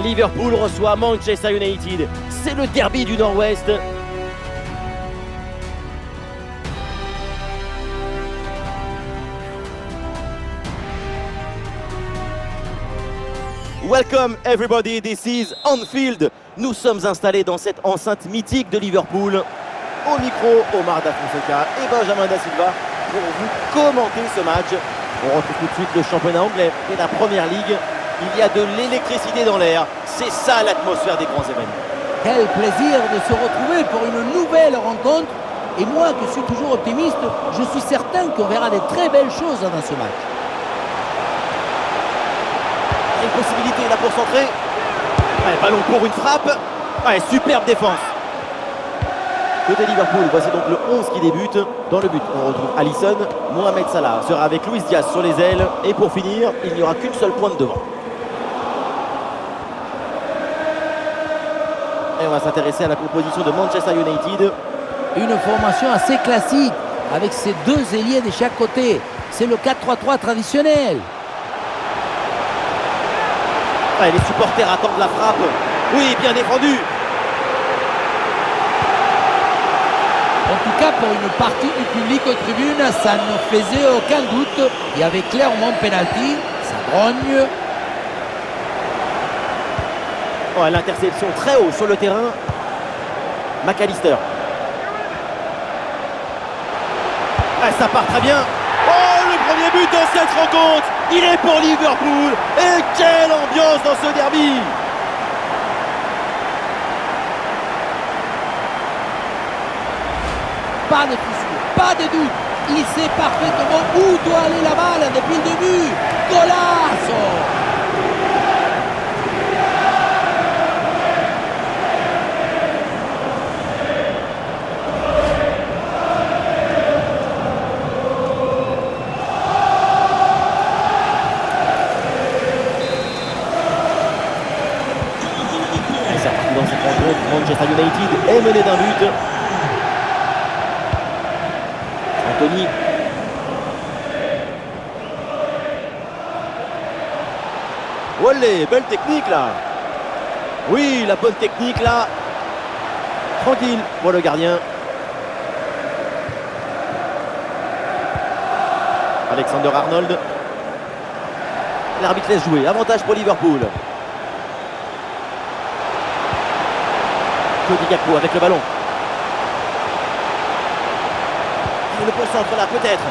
Liverpool reçoit Manchester United. C'est le derby du Nord-Ouest. Welcome everybody, this is Anfield. Nous sommes installés dans cette enceinte mythique de Liverpool. Au micro, Omar Da Fonseca et Benjamin Da Silva pour vous commenter ce match. On retrouve tout de suite le championnat anglais et la première ligue. Il y a de l'électricité dans l'air. C'est ça l'atmosphère des grands événements. Quel plaisir de se retrouver pour une nouvelle rencontre. Et moi qui suis toujours optimiste, je suis certain qu'on verra des très belles choses dans ce match. Une possibilité là pour centrer. Ouais, ballon pour une frappe. Ouais, superbe défense. Côté Liverpool, voici donc le 11 qui débute. Dans le but, on retrouve Alisson. Mohamed Salah sera avec Luis Diaz sur les ailes. Et pour finir, il n'y aura qu'une seule pointe devant. Et on va s'intéresser à la composition de Manchester United. Une formation assez classique, avec ses deux ailiers de chaque côté. C'est le 4-3-3 traditionnel. Ouais, les supporters attendent la frappe. Oui, bien défendu. En tout cas, pour une partie du public aux tribunes, ça ne faisait aucun doute. Il y avait clairement penalty. Ça grogne. Ouais, l'interception très haut sur le terrain. McAllister. Ouais, ça part très bien. Oh, le premier but dans cette rencontre. Il est pour Liverpool. Et quelle ambiance dans ce derby. Pas de fissure, pas de doute. Il sait parfaitement où doit aller la balle depuis le début. Golazo! Et c'est parti dans cette rencontre. Manchester United est mené d'un but. Anthony. Olé, belle technique là. Oui, la bonne technique là. Tranquille pour le gardien. Alexander Arnold. L'arbitre laisse jouer. Avantage pour Liverpool. Cody Gakpo avec le ballon. Le concentre là peut-être.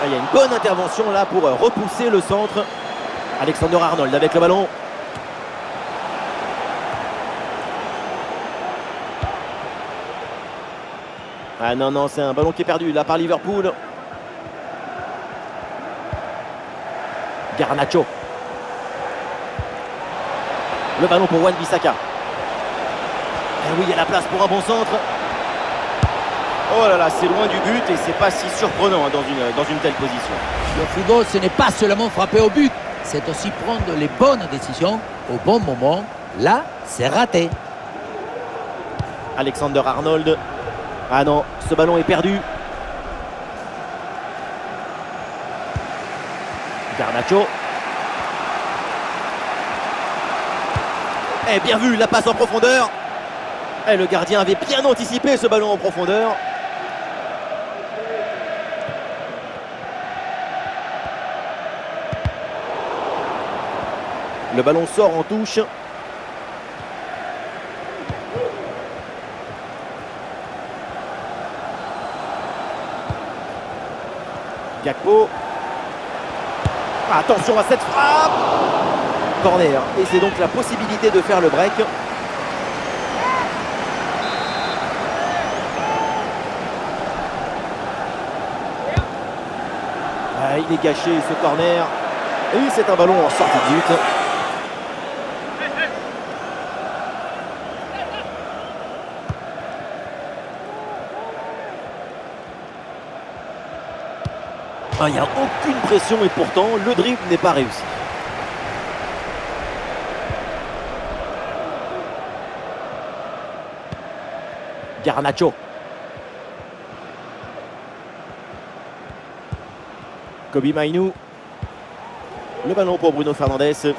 Il y a une bonne intervention là pour repousser le centre. Alexander Arnold avec le ballon. Ah non, non, c'est un ballon qui est perdu là par Liverpool. Garnacho. Le ballon pour Wan-Bissaka. Et oui, il y a la place pour un bon centre. Oh là là, c'est loin du but et c'est pas si surprenant dans une telle position. Le football, ce n'est pas seulement frapper au but, c'est aussi prendre les bonnes décisions au bon moment. Là, c'est raté. Alexander Arnold. Ah non, ce ballon est perdu. Garnacho. Eh, bien vu, la passe en profondeur. Et le gardien avait bien anticipé ce ballon en profondeur. Le ballon sort en touche. Gakpo. Attention à cette frappe. Corner. Et c'est donc la possibilité de faire le break. Ah, il est gâché ce corner. Et oui, c'est un ballon en sortie de but. Il n'y a aucune pression et pourtant le dribble n'est pas réussi. Garnacho. Kobbie Mainoo. Le ballon pour Bruno Fernandes.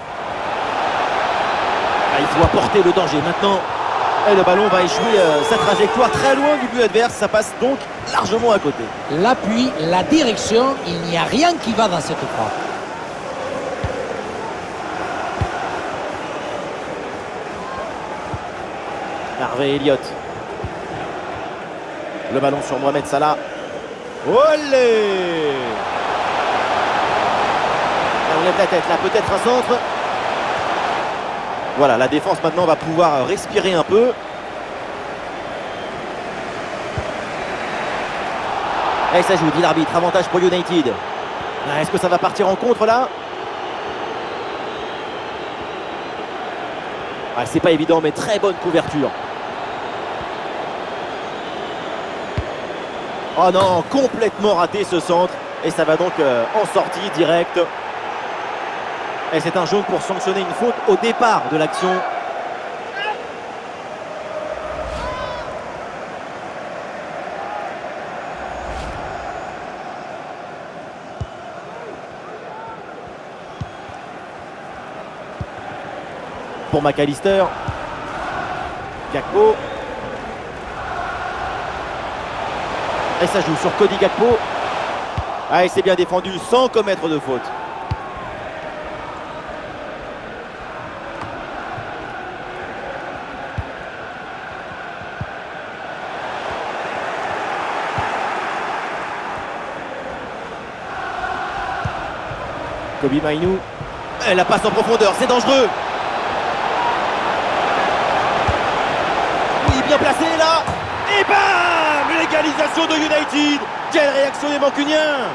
Ah, il faut apporter le danger maintenant. Et le ballon va échouer sa trajectoire très loin du but adverse. Ça passe donc largement à côté. L'appui, la direction, il n'y a rien qui va dans cette frappe. Harvey Elliott. Le ballon sur Mohamed Salah. Olé! On lève la tête là, peut-être un centre. Voilà, la défense maintenant va pouvoir respirer un peu. Et ça joue, dit l'arbitre, avantage pour United. Est-ce que ça va partir en contre là? Ah, c'est pas évident, mais très bonne couverture. Oh non, complètement raté ce centre. Et ça va donc en sortie directe. Et c'est un jaune pour sanctionner une faute au départ de l'action. Pour McAllister. Gakpo. Et ça joue sur Cody Gakpo. Ah, et c'est bien défendu sans commettre de faute. Kobe Mainoo. Et la passe en profondeur, c'est dangereux. Oui, bien placé là. Et bam! L'égalisation de United. Quelle réaction des Mancuniens!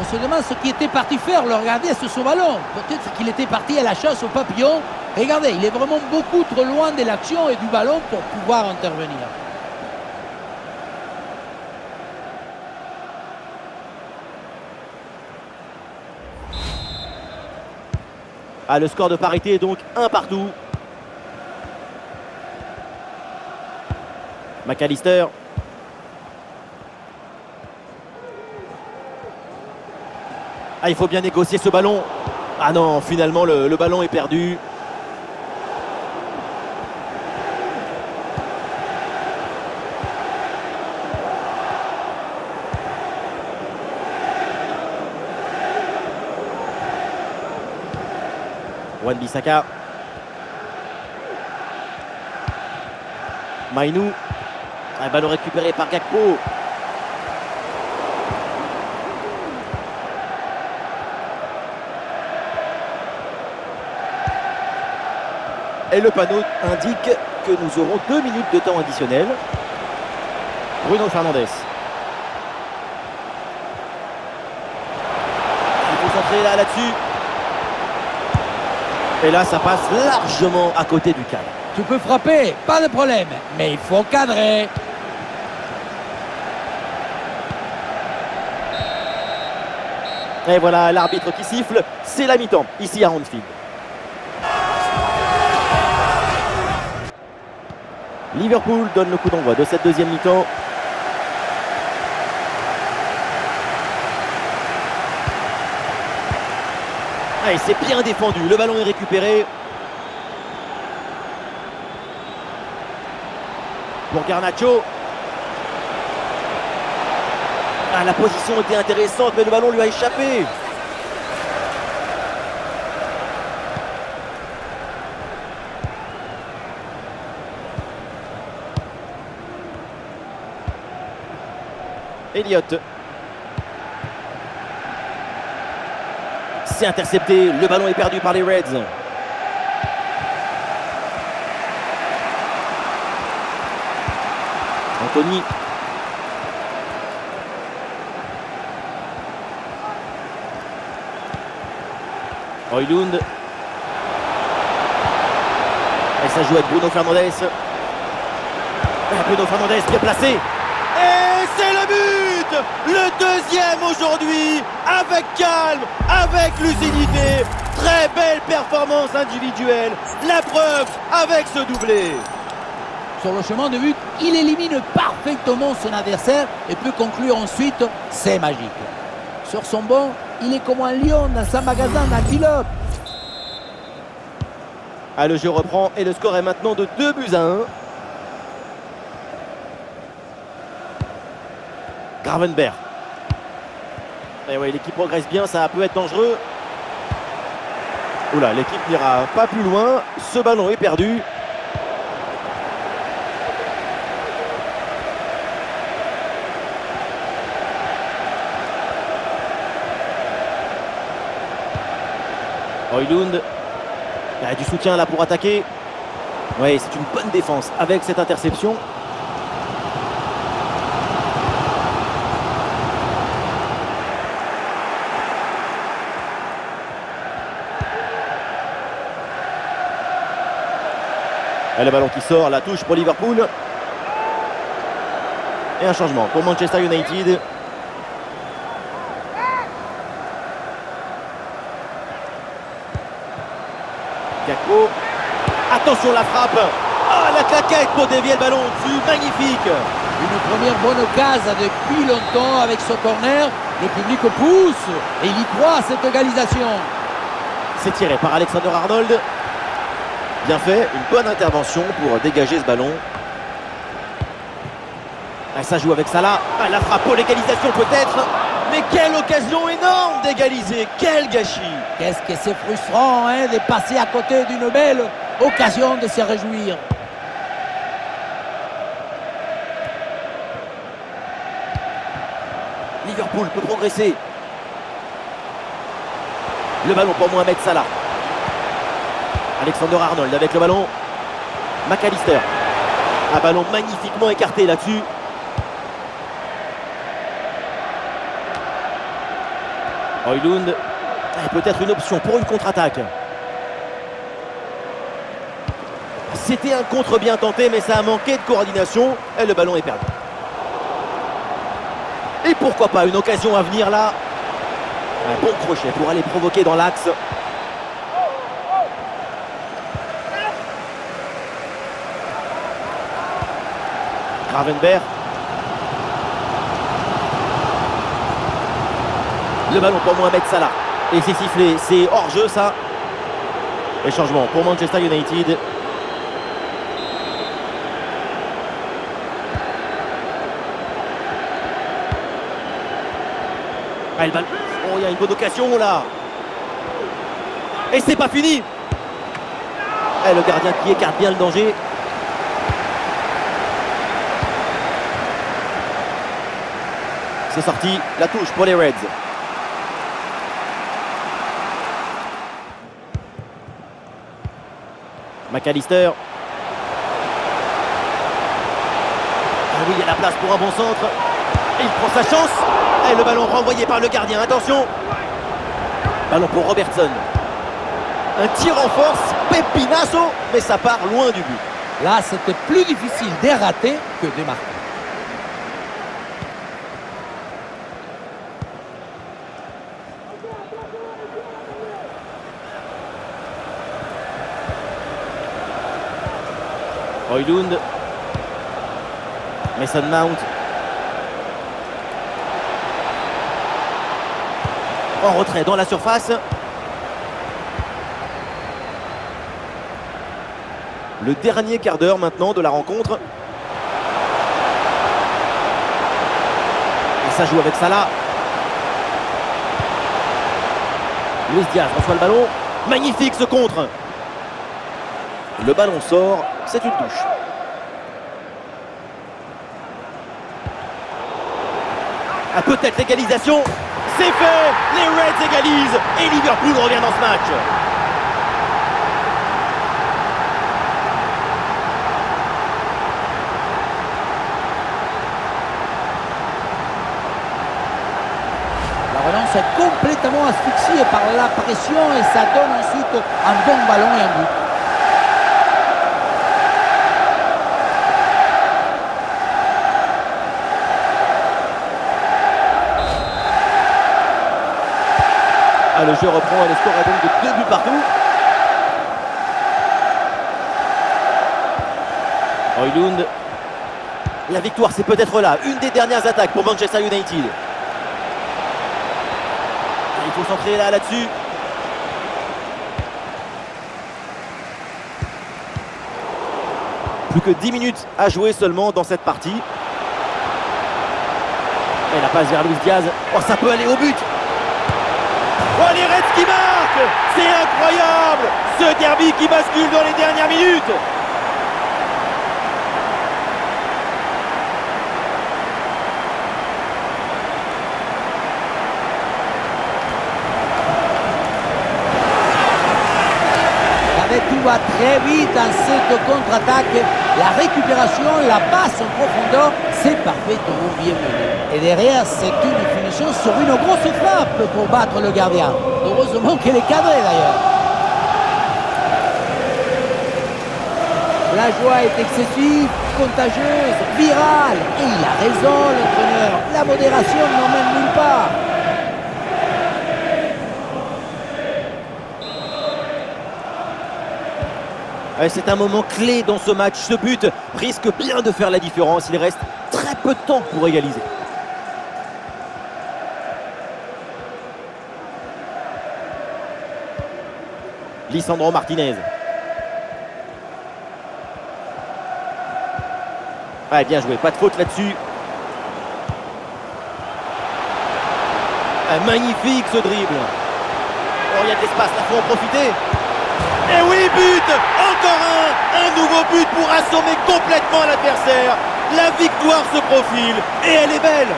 On se demande ce qu'il était parti faire, le regarder sur son ballon. Peut-être qu'il était parti à la chasse au papillon. Regardez, il est vraiment beaucoup trop loin de l'action et du ballon pour pouvoir intervenir. Ah, le score de parité est donc 1 partout. McAllister. Ah, il faut bien négocier ce ballon. Ah non, finalement le ballon est perdu. Wan-Bissaka. Mainoo. Un ballon récupéré par Gakpo. Et le panneau indique que nous aurons 2 minutes de temps additionnel. Bruno Fernandes. Il faut centrer là-dessus. Et là, ça passe largement à côté du cadre. Tu peux frapper, pas de problème, mais il faut cadrer. Et voilà l'arbitre qui siffle, c'est la mi-temps, ici à Anfield. Liverpool donne le coup d'envoi de cette deuxième mi-temps. Ah, et c'est bien défendu, le ballon est récupéré. Pour Garnacho. Ah, la position était intéressante, mais le ballon lui a échappé. Elliott. C'est intercepté, le ballon est perdu par les Reds. Anthony. Højlund. Et ça joue avec Bruno Fernandes. Bruno Fernandes bien placé. Et c'est le but! Le deuxième aujourd'hui, avec calme, avec lucidité. Très belle performance individuelle. La preuve avec ce doublé. Sur le chemin de but, il élimine parfaitement son adversaire et peut conclure ensuite, c'est magique. Sur son banc, Il est comme un lion dans sa magasin d'antilope. Ah, le jeu reprend et le score est maintenant de 2-1. Gravenberch. Et oui, l'équipe progresse bien, ça peut être dangereux. Oula, l'équipe n'ira pas plus loin. Ce ballon est perdu. Højlund. Il y a du soutien là pour attaquer. Oui, c'est une bonne défense avec cette interception. Et le ballon qui sort, la touche pour Liverpool. Et un changement pour Manchester United. Gakpo. Attention la frappe. Ah, la claquette pour dévier le ballon au-dessus. Magnifique. Une première bonne occasion depuis longtemps avec ce corner. Le public pousse et il y croit à cette égalisation. C'est tiré par Alexander-Arnold. Bien fait, une bonne intervention pour dégager ce ballon. Ah, ça joue avec Salah. Ah, la frappe pour l'égalisation peut-être. Mais quelle occasion énorme d'égaliser. Quel gâchis. Qu'est-ce que c'est frustrant de passer à côté d'une belle occasion de se réjouir. Liverpool peut progresser. Le ballon pour Mohamed Salah. Alexander-Arnold avec le ballon. McAllister. Un ballon magnifiquement écarté là-dessus. Højlund. Peut-être une option pour une contre-attaque. C'était un contre bien tenté, mais ça a manqué de coordination. Et le ballon est perdu. Et pourquoi pas une occasion à venir là. Un bon crochet pour aller provoquer dans l'axe. Gravenberch. Le ballon pour Mohamed Salah. Et c'est sifflé, c'est hors-jeu ça. Et changement pour Manchester United. Ah, le ballon. Oh, il y a une bonne occasion là. Et c'est pas fini. Et le gardien qui écarte bien le danger. C'est sorti, la touche pour les Reds. McAllister. Ah oui, il y a la place pour un bon centre. Et il prend sa chance. Et le ballon renvoyé par le gardien. Attention. Ballon pour Robertson. Un tir en force. Pepinasso. Mais ça part loin du but. Là, c'était plus difficile de rater que de marquer. Højlund. Mason Mount. En retrait dans la surface. Le dernier quart d'heure maintenant de la rencontre. Et ça joue avec Salah. Luis Diaz reçoit le ballon. Magnifique ce contre. Le ballon sort. C'est une touche. Ah, peut-être l'égalisation. C'est fait. Les Reds égalisent. Et Liverpool revient dans ce match. La relance est complètement asphyxiée par la pression et ça donne ensuite un bon ballon et un but. Ah, le jeu reprend et le score est donc de 2 buts partout. Højlund. La victoire, c'est peut-être là. Une des dernières attaques pour Manchester United. Il faut centrer là-dessus. Plus que 10 minutes à jouer seulement dans cette partie. Et la passe vers Luis Diaz. Oh, ça peut aller au but. Oh, les Reds qui marquent. C'est incroyable. Ce derby qui bascule dans les dernières minutes. Tout va très vite dans cette contre-attaque. La récupération, la passe en profondeur, c'est parfaitement bien mené. Et derrière, c'est une finition sur une grosse frappe pour battre le gardien. Heureusement qu'elle est cadrée d'ailleurs. La joie est excessive, contagieuse, virale. Et il a raison, l'entraîneur. La modération n'emmène nulle part. C'est un moment clé dans ce match. Ce but risque bien de faire la différence. Il reste très peu de temps pour égaliser. Lisandro Martinez. Ouais, bien joué, pas de faute là-dessus. Magnifique ce dribble. Oh, il y a de l'espace, là, faut en profiter. Et oui, but! Encore un nouveau but pour assommer complètement l'adversaire. La victoire se profile et elle est belle.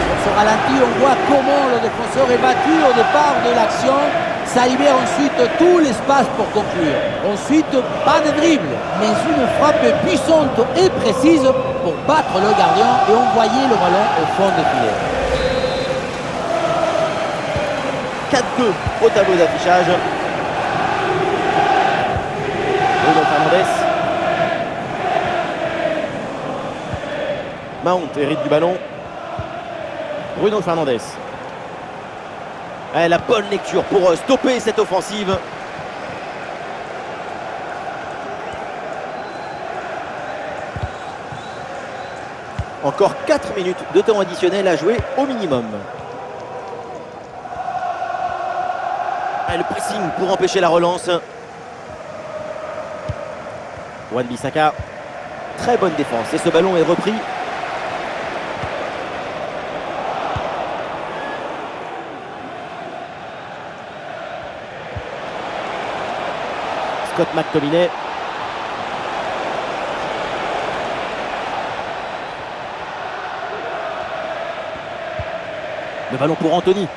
Sur ce ralenti, on voit comment le défenseur est battu au départ de l'action. Ça libère ensuite tout l'espace pour conclure. Ensuite, pas de dribble, mais une frappe puissante et précise pour battre le gardien et envoyer le ballon au fond des filets. 4-2 au tableau d'affichage. Bruno Fernandes. Mount hérite du ballon. Bruno Fernandes. La bonne lecture pour stopper cette offensive. Encore 4 minutes de temps additionnel à jouer au minimum. Le pressing pour empêcher la relance. Wan-Bissaka. Très bonne défense et ce ballon est repris. Scott McTominay. Le ballon pour Anthony.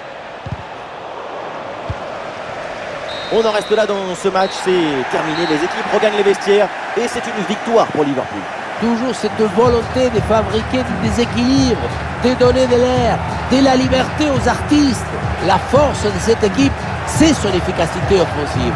On en reste là dans ce match, c'est terminé. Les équipes regagnent les vestiaires et c'est une victoire pour Liverpool. Toujours cette volonté de fabriquer du déséquilibre, de donner de l'air, de la liberté aux artistes. La force de cette équipe, c'est son efficacité offensive.